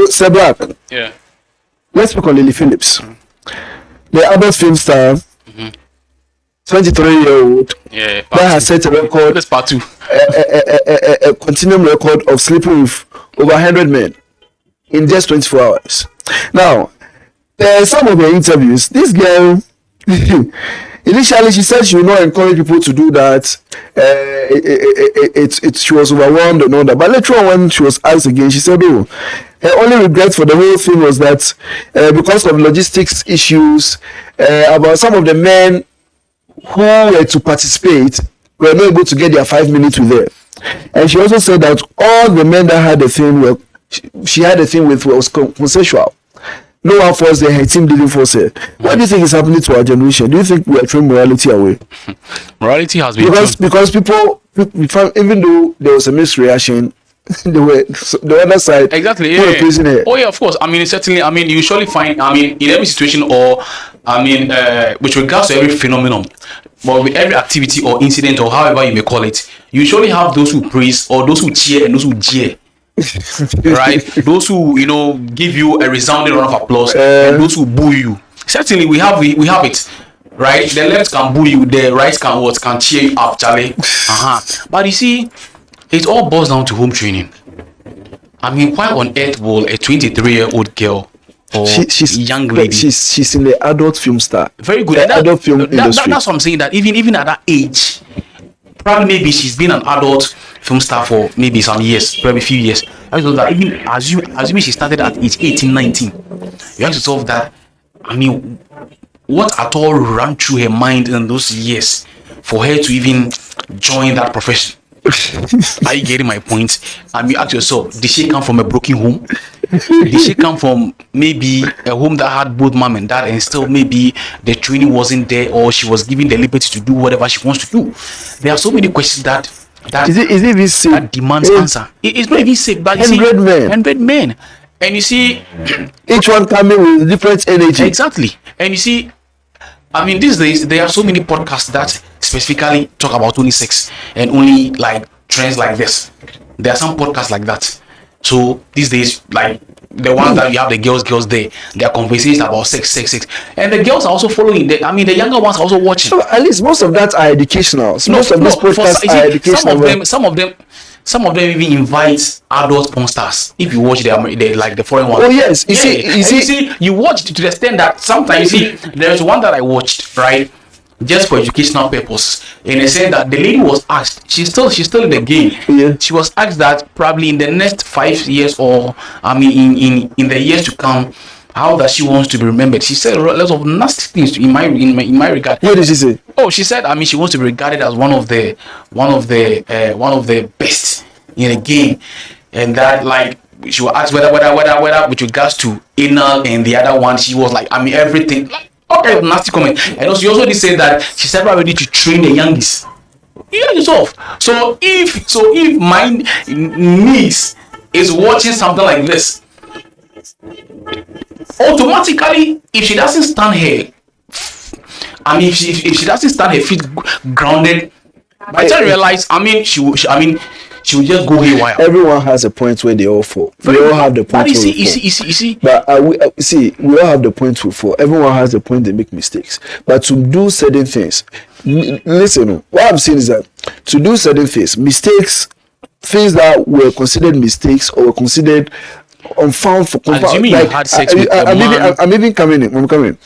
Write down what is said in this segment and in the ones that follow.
Sir Black. Yeah. Let's speak on Lily Phillips, the adult film star, 23-year-old. Yeah. That has set a record. That's part 2. A continuum record of sleeping with over 100 men in just 24 hours. Now, some of her interviews, this girl, initially she said she would not encourage people to do that. She was overwhelmed and all that. But later on, when she was asked again, she said, "Oh, her only regret for the whole thing was that because of logistics issues, about some of the men who were to participate were not able to get their 5 minutes with her." And she also said that all the men that had the thing were she had a thing with was consensual. No one forced her team didn't force her. What do you think is happening to our generation? Do you think we are throwing morality away? Morality has been because people even though there was a misreaction, the other side exactly her. Oh yeah, of course. I mean, certainly. I mean, you usually find. I mean, in every situation, or I mean, with regards to every phenomenon, but with every activity or incident or however you may call it, you usually have those who praise or those who cheer and those who jeer. Right? Those who give you a resounding round of applause and those who boo you. Certainly, we have it. Right? The left can boo you, the right can cheer you up, Charlie. But you see, it all boils down to home training. I mean, why on earth will a 23-year-old girl or she's young lady? She's in the adult film star. Very good. Adult film industry. That's what I'm saying. That even at that age, probably maybe she's been an adult film star for maybe some years, probably a few years. I know that even assuming she started at age 18, 19, you have to solve that. I mean, what at all ran through her mind in those years for her to even join that profession? Are you getting my point? I mean, ask yourself, did she come from a broken home? Did she come from maybe a home that had both mom and dad and still maybe the training wasn't there, or she was given the liberty to do whatever she wants to do? There are so many questions that is it even safe? That demands answer. It's not even safe, but 100 men. And you see, each one coming with different energy. Exactly. And you see, I mean, these days there are so many podcasts that specifically talk about only sex and only like trends like this. There are some podcasts like that. So these days, like the ones that you have the girls there, their conversations about sex, and the girls are also following. I mean, the younger ones are also watching. So at least most of that are educational. Most of these podcasts are educational. Some of them even invite adult porn stars. If you watch they like the foreign ones. Oh yes, you see, you watch to the extent that sometimes you see there's one that I watched, right, just for educational purpose, and they said that the lady was asked, she's still in the game. Yeah. She was asked that probably in the next 5 years, or I mean in the years to come, how that she wants to be remembered. She said a lot of nasty things in my regard. What did she say? Oh, she said, I mean, she wants to be regarded as one of the best in the game, and that like she was asked whether with regards to anal and the other one, she was like, I mean, everything, like all kind of nasty comment. And also, she also did say that she's ever ready to train the youngest. You know yourself. So if my niece is watching something like this, automatically, if she doesn't stand here, I mean, if she doesn't stand her feet grounded, by the time you realize, I mean, she will just go haywire. Everyone has a point where they all fall. We all have the point. You see. But we all have the point to fall. Everyone has a point. They make mistakes. But to do certain things, listen. What I'm saying is that to do certain things, things that were considered mistakes or were considered unfound for assuming like, you had sex with a man. I'm even coming in.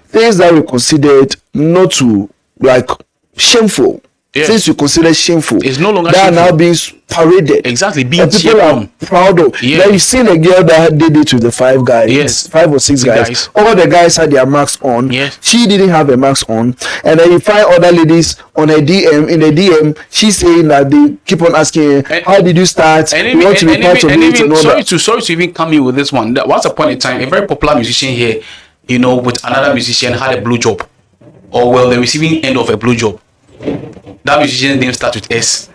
Things that were considered not to like shameful. Yeah. Things you consider shameful, it's no longer that shameful. Are now being paraded. Exactly, being and people are proud of. Yeah. Now you've seen a girl that did it with the 5 guys, yes, 5 or 6 guys. All the guys had their masks on. Yes. She didn't have a mask on, and then you find other ladies on her DM. In the DM, she's saying that they keep on asking, "How did you start? Sorry to even come in with this one. Once upon a time, a very popular musician here, with another musician had a blowjob, or the receiving end of a blowjob. That musician's name starts with S,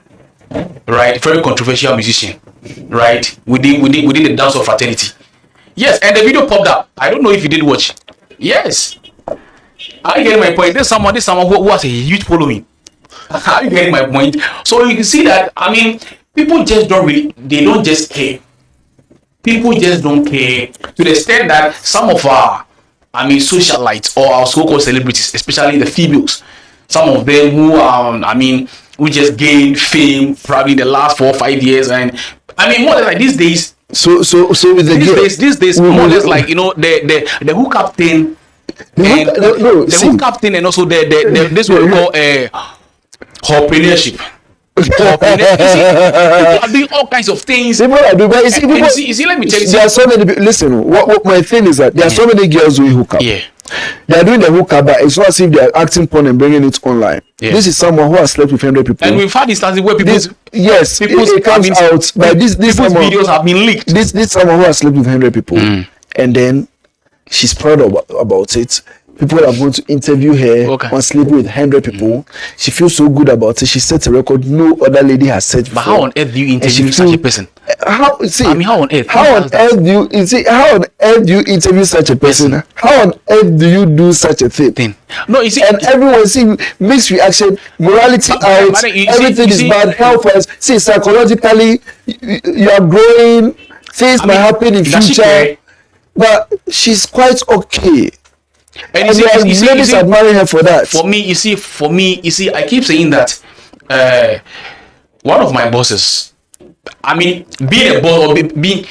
right? Very controversial musician, right? Within the dance of fraternity. Yes, and the video popped up. I don't know if you did watch. Yes. Are you getting my point? There's someone who has a huge following. Are you getting my point? So you can see that, I mean, people just don't just care. people just don't care to the extent that some of our, I mean, socialites or our so-called celebrities, especially the females, some of them who I mean, who just gained fame probably in the last 4 or 5 years, and I mean, more or less like these days. So with the these days, more or less like, you know, the hookup thing. The hookup thing, and also the this what we call entrepreneurship. People are doing all kinds of things. People are doing, but you see, let me tell you. There are so many. Listen, what my thing is that there are so many girls doing hookup. Yeah. They are doing the hookup, but it's not as if they are acting porn and bringing it online. Yeah. This is someone who has slept with 100 people. And we've had instances where people, it comes out, but this people's videos have been leaked. This someone who has slept with 100 people, and then she's proud about it. People are going to interview her on sleeping with 100 people. She feels so good about it. She sets a record no other lady has set before. But how on earth do you interview such a person? How on earth? How on earth do you interview such a person? Yes. How on earth do you do such a thing? No, you see, and everyone see mixed reaction, morality out, everything is bad, health wise. See, psychologically, you are growing. Things might happen in future, but she's quite okay. And you see, ladies admiring her for that. For me, you see, I keep saying that one of my bosses, I mean, being a boss or being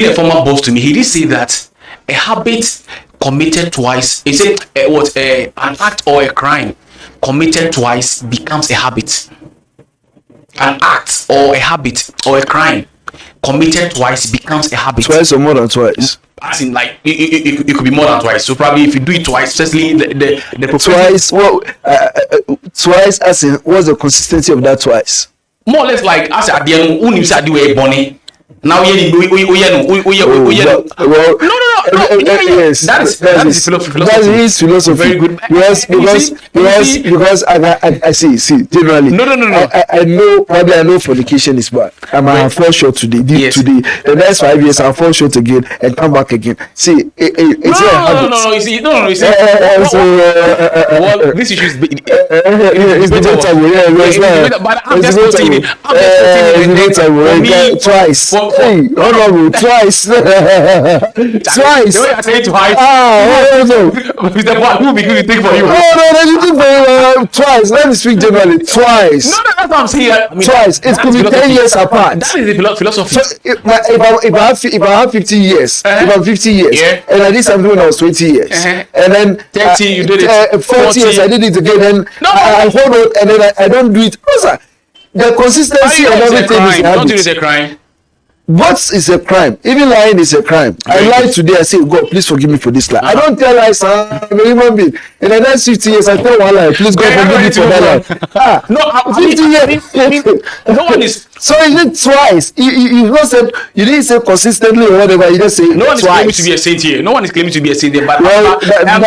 a former boss to me, he did say that a habit committed twice, he said an act or a crime committed twice becomes a habit. An act or a habit or a crime committed twice becomes a habit. Twice or more than twice? As in, like, it could be more than twice. So probably if you do it twice, especially the twice. Well, twice as in what's the consistency of that twice? More or less like as at the end, who needs to do a bunny. Now no. Yes. That is philosophy. That is philosophy. Very good. Yes, because I see. Generally, no. I know fornication is bad. I'll fall short today. Today, the next 5 years, I'll fall short again and come back again. See, it's a habit. No. You see, well, this issue is but I'm just quoting it. Twice. Honorable, twice. Twice. The way I say twice. No. Mr. Boy, who will be good to take for you? No, twice. Let me speak generally. Twice. No, that's what I'm saying. I mean, twice. It could be 10 years apart. That is the philosophy. So if I have 50 years, if I'm 50 years, and I did something when I was 20 years, and then 30, you did it. 40 years, I did it again, then I hold on, and then I don't do it. The consistency and everything is a habit. Don't do it a crime. What is a crime? Even lying is a crime. I lied today. I say, God, please forgive me for this lie. I don't tell lies. I'm a human being. In the next 50 years, I tell one lie. Please, God, forgive me for that lie. No, 50 years. No one is. So is it twice? You not said, you didn't say consistently or whatever. You just say no one twice. is claiming to be a saint here. No one is claiming to be a saint here. But well, I'm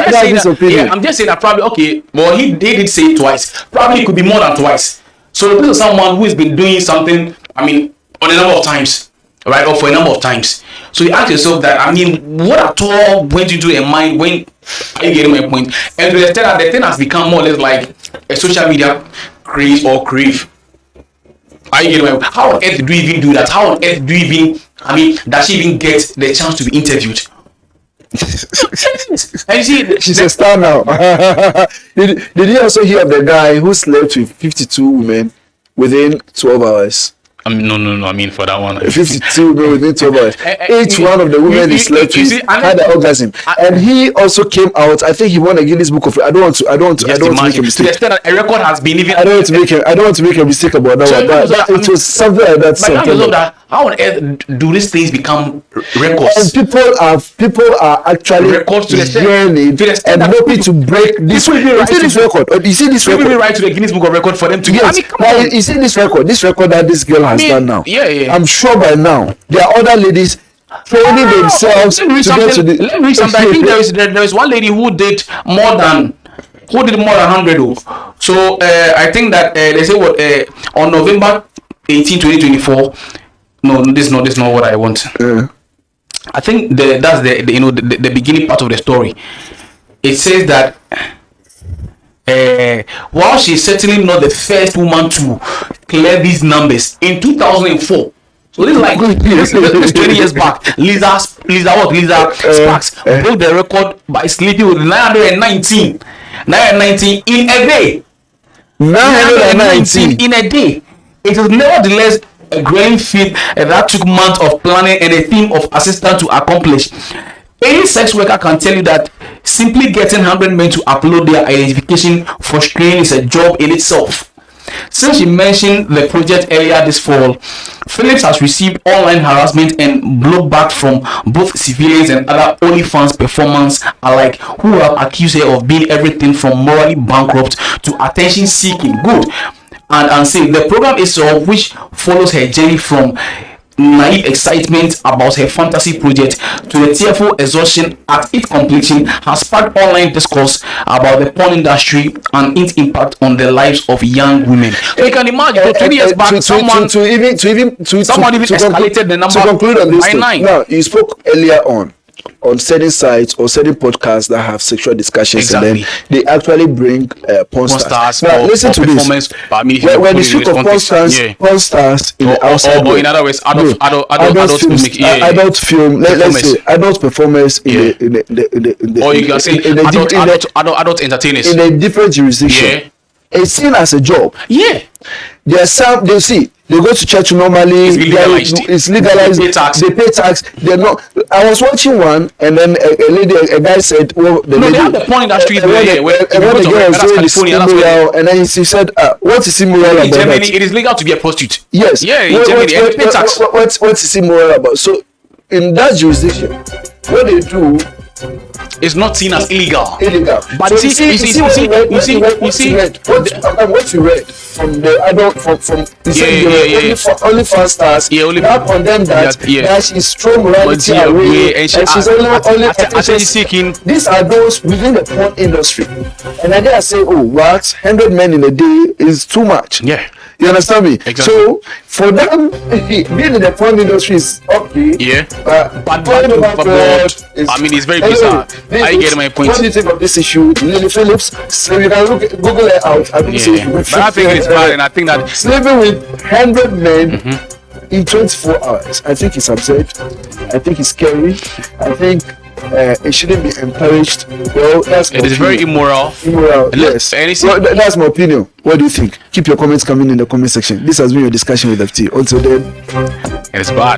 just saying that probably okay. Well, he did say it twice. Probably it could be more than twice. So this is someone who has been doing something. I mean, on a number of times. Right, or for a number of times. So you ask yourself that, I mean, what at all went into your mind when are you getting my point? And to the extent that the thing has become more or less like a social media craze or crave. Are you getting my point? How on earth do you even do that? How on earth do you even, I mean, does she even get the chance to be interviewed? And you see, she's a star now. Did you also hear of the guy who slept with 52 women within 12 hours? I mean, no. I mean, for that one, 52 women within 12 hours. Each one of the women he slept with had an orgasm, and he also came out. I think he won a Guinness Book of. I don't want to make a mistake. A record has been even. I don't want to make a mistake about that one. But it was something like that. How on earth do these things become records? And people are actually yearning and hoping to break this. You see this record? You see this record? People will write to the Guinness Book of Record for them to. Yes. I mean, come on. You see this record? This record that this girl has done now. Yeah. I'm sure by now there are other ladies training themselves to get to the. Let me read something. I think there is one lady who did more than 100. So I think that they say what on November 18, 2024. No, this is not what I want. I think that's the beginning part of the story. It says that while she's certainly not the first woman to clear these numbers in 2004. So This is 20 years back. Lisa Sparks broke the record by sleeping with 919 in a day. 919 in a day. It is nevertheless a growing feat that took months of planning and a team of assistants to accomplish. Any sex worker can tell you that simply getting 100 men to upload their identification for screening is a job in itself. Since she mentioned the project earlier this fall, Phillips has received online harassment and blowback from both civilians and other OnlyFans performers alike, who have accused her of being everything from morally bankrupt to attention seeking. Good and unsafe. The program itself, which follows her journey from naive excitement about her fantasy project to the tearful exhaustion at its completion, has sparked online discourse about the porn industry and its impact on the lives of young women. So you can imagine, 20 years back, someone even escalated the number to conclude on this by thing. 9. Now, you spoke earlier on certain sites or certain podcasts that have sexual discussions, and then they actually bring porn stars. Now, listen to this. When you speak of porn stars in the outside, or in other words, adult film, let's say adult performers in the or you can say adult entertainers in a different jurisdiction. It's seen as a job. There's some they see. They go to church normally. It's legalized. They pay tax. They're not. I was watching one, and then a guy said, "Well, they have the porn industry where the girl was doing is immoral," and then he said, "What is immoral about Germany, that?" it is legal to be a prostitute. Yes. Yeah, in Germany, and pay tax. What is immoral about? So, in that jurisdiction, what they do. It's not seen as illegal. But so you see what you read from the adult from only fast stars. Not on them that she's strong morality away and she's only attention seeking. These are those within the porn industry, and then they are saying, "Oh, what 100 men in a day is too much." You understand me? Exactly. So for them, being in the porn industry is okay. But I mean, it's very bizarre. I get my point. What do you think of this issue, Lily Phillips? So you can Google it out. But I think it's bad, and I think that sleeping with 100 men in 24 hours. I think it's absurd. I think it's scary. I think it shouldn't be encouraged. Well, it is very immoral. Yes. Well, that's my opinion. What do you think? Keep your comments coming in the comment section. This has been your discussion with FT. Until then, it's bad.